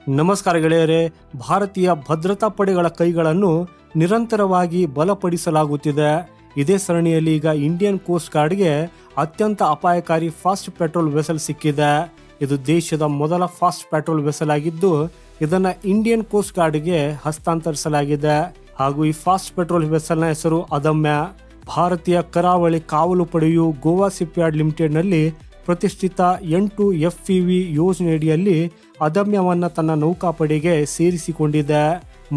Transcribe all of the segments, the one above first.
ನಮಸ್ಕಾರ ಗೆಳೆಯರೇ. ಭಾರತೀಯ ಭದ್ರತಾ ಪಡೆಗಳ ಕೈಗಳನ್ನು ನಿರಂತರವಾಗಿ ಬಲಪಡಿಸಲಾಗುತ್ತಿದೆ. ಇದೇ ಸರಣಿಯಲ್ಲಿ ಈಗ ಇಂಡಿಯನ್ ಕೋಸ್ಟ್ ಗಾರ್ಡ್ಗೆ ಅತ್ಯಂತ ಅಪಾಯಕಾರಿ ಫಾಸ್ಟ್ ಪೆಟ್ರೋಲ್ ವೆಸಲ್ ಸಿಕ್ಕಿದೆ. ಇದು ದೇಶದ ಮೊದಲ ಫಾಸ್ಟ್ ಪೆಟ್ರೋಲ್ ವೆಸಲ್ ಆಗಿದ್ದು ಇದನ್ನ ಇಂಡಿಯನ್ ಕೋಸ್ಟ್ ಗಾರ್ಡ್ಗೆ ಹಸ್ತಾಂತರಿಸಲಾಗಿದೆ. ಹಾಗೂ ಈ ಫಾಸ್ಟ್ ಪೆಟ್ರೋಲ್ ವೆಸಲ್ನ ಹೆಸರು ಅದಮ್ಯ. ಭಾರತೀಯ ಕರಾವಳಿ ಕಾವಲು ಪಡೆಯು ಗೋವಾ ಶಿಪ್ಯಾರ್ಡ್ ಲಿಮಿಟೆಡ್ನಲ್ಲಿ ಪ್ರತಿಷ್ಠಿತ 8 FPV ಯೋಜನೆಯಡಿಯಲ್ಲಿ ಅದಮ್ಯವನ್ನ ತನ್ನ ನೌಕಾಪಡೆಗೆ ಸೇರಿಸಿಕೊಂಡಿದೆ.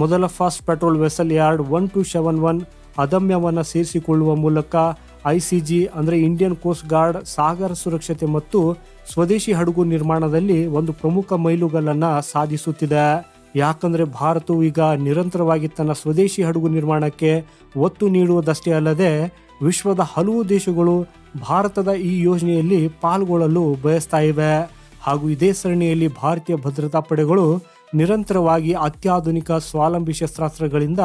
ಮೊದಲ ಫಾಸ್ಟ್ ಪೆಟ್ರೋಲ್ ವೆಸಲ್ ಯಾರ್ಡ್ 1271 ಅದಮ್ಯವನ್ನ ಸೇರಿಸಿಕೊಳ್ಳುವ ಮೂಲಕ ICG ಅಂದ್ರೆ ಇಂಡಿಯನ್ ಕೋಸ್ಟ್ ಗಾರ್ಡ್ ಸಾಗರ ಸುರಕ್ಷತೆ ಮತ್ತು ಸ್ವದೇಶಿ ಹಡಗು ನಿರ್ಮಾಣದಲ್ಲಿ ಒಂದು ಪ್ರಮುಖ ಮೈಲುಗಲ್ಲನ್ನ ಸಾಧಿಸುತ್ತಿದೆ. ಯಾಕಂದ್ರೆ ಭಾರತವು ಈಗ ನಿರಂತರವಾಗಿ ತನ್ನ ಸ್ವದೇಶಿ ಹಡಗು ನಿರ್ಮಾಣಕ್ಕೆ ಒತ್ತು ನೀಡುವುದಷ್ಟೇ ಅಲ್ಲದೆ ವಿಶ್ವದ ಹಲವು ದೇಶಗಳು ಭಾರತದ ಈ ಯೋಜನೆಯಲ್ಲಿ ಪಾಲ್ಗೊಳ್ಳಲು ಬಯಸ್ತಾ ಇವೆ. ಹಾಗೂ ಇದೇ ಸರಣಿಯಲ್ಲಿ ಭಾರತೀಯ ಭದ್ರತಾ ಪಡೆಗಳು ನಿರಂತರವಾಗಿ ಅತ್ಯಾಧುನಿಕ ಸ್ವಾವಲಂಬಿ ಶಸ್ತ್ರಾಸ್ತ್ರಗಳಿಂದ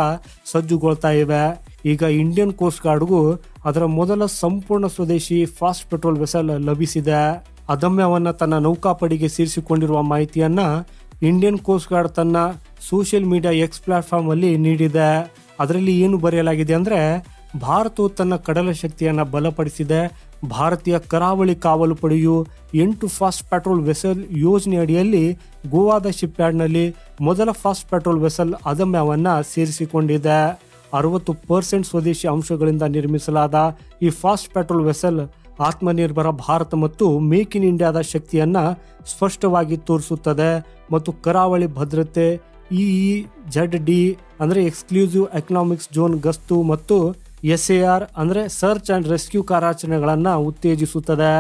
ಸಜ್ಜುಗೊಳ್ತಾ ಇವೆ. ಈಗ ಇಂಡಿಯನ್ ಕೋಸ್ಟ್ ಗಾರ್ಡ್ಗೂ ಅದರ ಮೊದಲ ಸಂಪೂರ್ಣ ಸ್ವದೇಶಿ ಫಾಸ್ಟ್ ಪೆಟ್ರೋಲ್ ವೆಸಲ್ ಲಭಿಸಿದೆ. ಅದಮ್ಯವನ್ನ ತನ್ನ ನೌಕಾಪಡೆಗೆ ಸೇರಿಸಿಕೊಂಡಿರುವ ಮಾಹಿತಿಯನ್ನ ಇಂಡಿಯನ್ ಕೋಸ್ಟ್ ಗಾರ್ಡ್ ತನ್ನ ಸೋಷಿಯಲ್ ಮೀಡಿಯಾ ಎಕ್ಸ್ ಪ್ಲಾಟ್ಫಾರ್ಮ್ ಅಲ್ಲಿ ನೀಡಿದೆ. ಅದರಲ್ಲಿ ಏನು ಬರೆಯಲಾಗಿದೆ ಅಂದ್ರೆ, ಭಾರತವು ತನ್ನ ಕಡಲ ಶಕ್ತಿಯನ್ನ ಬಲಪಡಿಸಿದೆ. ಭಾರತೀಯ ಕರಾವಳಿ ಕಾವಲು ಪಡೆಯು 8 ಫಾಸ್ಟ್ ಪೆಟ್ರೋಲ್ ವೆಸಲ್ ಯೋಜನೆ ಅಡಿಯಲ್ಲಿ ಗೋವಾದ ಶಿಪ್ಯಾರ್ಡ್ನಲ್ಲಿ ಮೊದಲ ಫಾಸ್ಟ್ ಪೆಟ್ರೋಲ್ ವೆಸಲ್ ಅದಮ್ಯವನ್ನ ಸೇರಿಸಿಕೊಂಡಿದೆ. 60% ಸ್ವದೇಶಿ ಅಂಶಗಳಿಂದ ನಿರ್ಮಿಸಲಾದ ಈ fast petrol vessel Atmanirbhar Bharat ಮತ್ತು ಮೇಕ್ ಇನ್ ಇಂಡಿಯಾದ ಶಕ್ತಿಯನ್ನ ಸ್ಪಷ್ಟವಾಗಿ ತೋರಿಸುತ್ತದೆ ಮತ್ತು ಕರಾವಳಿ ಭದ್ರತೆ EEZD ಅಂದ್ರೆ ಎಕ್ಸ್ಕ್ಲೂಸಿವ್ ಎಕನಾಮಿಕ್ಸ್ ಝೋನ್ ಗಸ್ತು ಮತ್ತು SAR ಅಂದ್ರೆ ಸರ್ಚ್ ಅಂಡ್ ರೆಸ್ಕ್ಯೂ ಕಾರ್ಯಾಚರಣೆಗಳನ್ನ ಉತ್ತೇಜಿಸುತ್ತದೆ.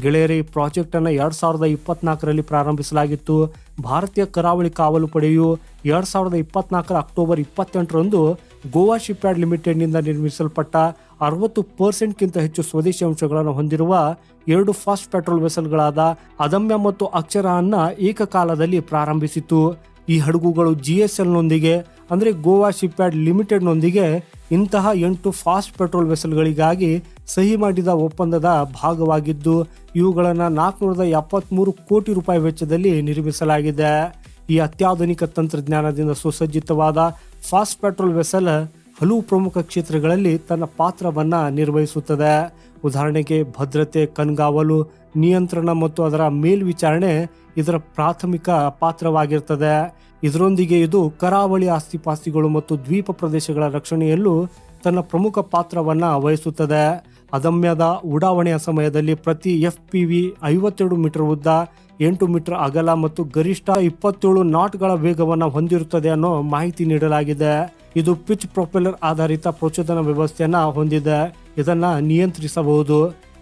ಗೆಳೆಯರಿ, ಪ್ರಾಜೆಕ್ಟ್ ಅನ್ನ 2024ರಲ್ಲಿ ಪ್ರಾರಂಭಿಸಲಾಗಿತ್ತು. ಭಾರತೀಯ ಕರಾವಳಿ ಕಾವಲು ಪಡೆಯು 2024 ಅಕ್ಟೋಬರ್ 28ರಂದು ಗೋವಾ ಶಿಪ್ಯಾರ್ಡ್ ಲಿಮಿಟೆಡ್ ನಿಂದ ನಿರ್ಮಿಸಲ್ಪಟ್ಟ 60%ಗಿಂತ ಹೆಚ್ಚು ಸ್ವದೇಶಿ ಅಂಶಗಳನ್ನು ಹೊಂದಿರುವ 2 ಫಾಸ್ಟ್ ಪೆಟ್ರೋಲ್ ವೆಸಲ್ಗಳಾದ ಅದಮ್ಯ ಮತ್ತು ಅಕ್ಷರ ಅನ್ನ ಏಕಕಾಲದಲ್ಲಿ ಪ್ರಾರಂಭಿಸಿತು. ಈ ಹಡಗುಗಳು GSL ನೊಂದಿಗೆ ಅಂದ್ರೆ ಗೋವಾ ಶಿಪ್ಯಾರ್ಡ್ ಲಿಮಿಟೆಡ್ ನೊಂದಿಗೆ ಇಂತಹ 8 ಫಾಸ್ಟ್ ಪೆಟ್ರೋಲ್ ವೆಸಲ್ಗಳಿಗಾಗಿ ಸಹಿ ಮಾಡಿದ ಒಪ್ಪಂದದ ಭಾಗವಾಗಿದ್ದು ಇವುಗಳನ್ನು 473 ಕೋಟಿ ರೂಪಾಯಿ ವೆಚ್ಚದಲ್ಲಿ ನಿರ್ಮಿಸಲಾಗಿದೆ. ಈ ಅತ್ಯಾಧುನಿಕ ತಂತ್ರಜ್ಞಾನದಿಂದ ಸುಸಜ್ಜಿತವಾದ ಫಾಸ್ಟ್ ಪೆಟ್ರೋಲ್ ವೆಸಲ್ ಹಲವು ಪ್ರಮುಖ ಕ್ಷೇತ್ರಗಳಲ್ಲಿ ತನ್ನ ಪಾತ್ರವನ್ನ ನಿರ್ವಹಿಸುತ್ತದೆ. ಉದಾಹರಣೆಗೆ ಭದ್ರತೆ, ಕಣ್ಗಾವಲು, ನಿಯಂತ್ರಣ ಮತ್ತು ಅದರ ಮೇಲ್ವಿಚಾರಣೆ ಇದರ ಪ್ರಾಥಮಿಕ ಪಾತ್ರವಾಗಿರ್ತದೆ. ಇದರೊಂದಿಗೆ ಇದು ಕರಾವಳಿ ಆಸ್ತಿಪಾಸ್ತಿಗಳು ಮತ್ತು ದ್ವೀಪ ಪ್ರದೇಶಗಳ ರಕ್ಷಣೆಯಲ್ಲೂ ತನ್ನ ಪ್ರಮುಖ ಪಾತ್ರವನ್ನ ವಹಿಸುತ್ತದೆ. ಅದಮ್ಯದ ಉಡಾವಣೆಯ ಸಮಯದಲ್ಲಿ ಪ್ರತಿ FPV 52 ಮೀಟರ್ ಉದ್ದ, 8 ಮೀಟರ್ ಅಗಲ ಮತ್ತು ಗರಿಷ್ಠ 27 ನಾಟ್ಗಳ ವೇಗವನ್ನು ಹೊಂದಿರುತ್ತದೆ ಅನ್ನೋ ಮಾಹಿತಿ ನೀಡಲಾಗಿದೆ. ಇದು ಪಿಚ್ ಪ್ರೊಪೆಲ್ಲರ್ ಆಧಾರಿತ ಪ್ರಚೋದನಾ ವ್ಯವಸ್ಥೆಯನ್ನ ಹೊಂದಿದೆ. ಇದನ್ನ ನಿಯಂತ್ರಿಸಬಹುದು.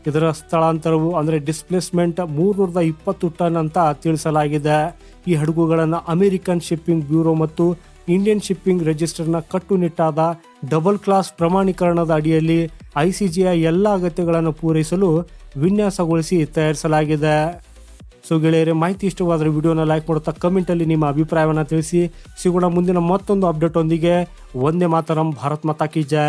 ಇದರ ಸ್ಥಳಾಂತರವು ಅಂದ್ರೆ ಡಿಸ್ಪ್ಲೇಸ್ಮೆಂಟ್ 320 ಟನ್ ಅಂತ ತಿಳಿಸಲಾಗಿದೆ. ಈ ಹಡಗುಗಳನ್ನು ಅಮೆರಿಕನ್ ಶಿಪ್ಪಿಂಗ್ ಬ್ಯೂರೋ ಮತ್ತು ಇಂಡಿಯನ್ ಶಿಪ್ಪಿಂಗ್ ರಿಜಿಸ್ಟರ್ನ ಕಟ್ಟುನಿಟ್ಟಾದ ಡಬಲ್ ಕ್ಲಾಸ್ ಪ್ರಮಾಣೀಕರಣದ ಅಡಿಯಲ್ಲಿ ICGಯ ಎಲ್ಲ ಅಗತ್ಯಗಳನ್ನು ಪೂರೈಸಲು ವಿನ್ಯಾಸಗೊಳಿಸಿ ತಯಾರಿಸಲಾಗಿದೆ. ಸೊ ಗೆಳೆಯರೆ, ಮಾಹಿತಿ ಇಷ್ಟವಾದರೆ ವಿಡಿಯೋನ ಲೈಕ್ ಮಾಡುತ್ತಾ ಕಮೆಂಟಲ್ಲಿ ನಿಮ್ಮ ಅಭಿಪ್ರಾಯವನ್ನು ತಿಳಿಸಿ. ಸಿಗೋಣ ಮುಂದಿನ ಮತ್ತೊಂದು ಅಪ್ಡೇಟ್ ಒಂದಿಗೆ. ವಂದೇ ಮಾತರಂ. ಭಾರತ್ ಮಾತಾ ಕಿ ಜೈ.